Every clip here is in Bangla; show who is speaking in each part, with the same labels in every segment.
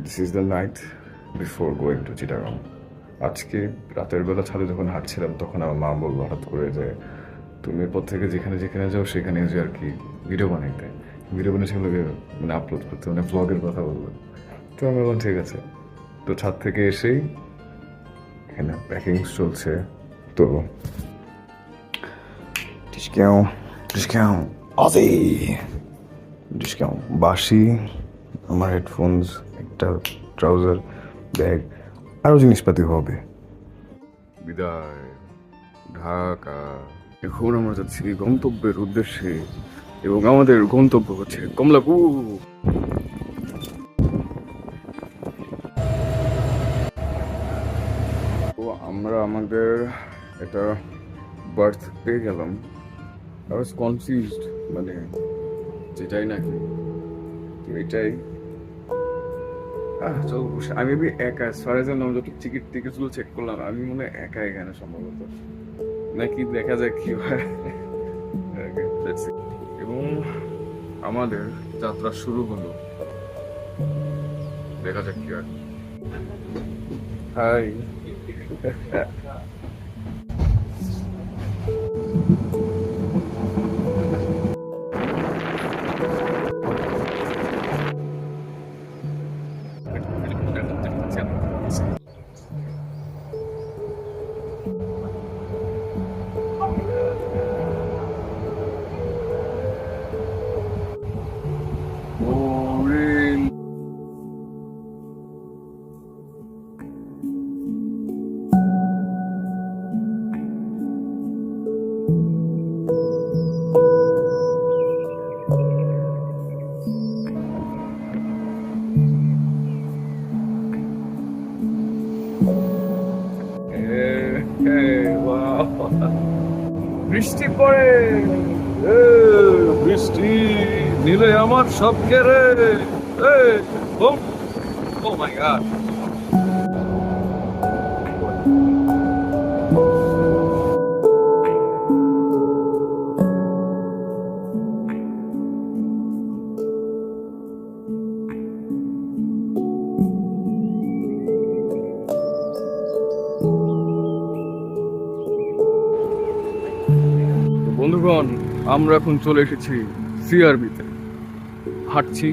Speaker 1: This is the night before going to Chittagong. আজকে রাতের বেলা ছাদে যখন হাঁটছিলাম তখন আমার মা বললো হঠাৎ করে যে তুমি এরপর থেকে যেখানে যেখানে যাও সেখানে যে আর কি ভিডিও বানাইতে, ভিডিও বানিয়ে সেগুলোকে মানে আপলোড করতে, মানে ব্লগের কথা বললো। তো আমি বললাম ঠিক আছে। তো ছাদ থেকে এসেই এখানে প্যাকিং চলছে। তো ডিসকাউন্ট ডিসকাউন্ট অজি ডিসকাউন্ট বাসি, আমার হেডফোনস, একটা ট্রাউজার, ব্যাগ, আরও জিনিসপাতি হবে। বিদায় ঢাকা। এখন আমরা যাচ্ছি গন্তব্যের উদ্দেশ্যে এবং আমাদের গন্তব্য হচ্ছে কমলাপুর। তো আমরা আমাদের এটা বার্থ পেয়ে গেলাম। আই ওয়াজ কনফিউজড, মানে যেটাই নাকি তো এটাই। চল আমি বি একা, সারা যেন আমরা যত টিকিটগুলো চেক করলাম আমি মনে হয় একা এখানে সম্ভবত, নাকি দেখা যাক কি হয়। এবং আমাদের যাত্রা শুরু হলো, দেখা যাক কি হয়। হাই। বৃষ্টি পড়ে, বৃষ্টি নিলে আমার সব কেড়ে। ও মাই গড। বন্ধুগণ, আমরা এখন চলে এসেছি সিআরবিতে। হাঁটছি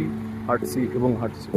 Speaker 1: হাঁটছি এবং হাঁটছি।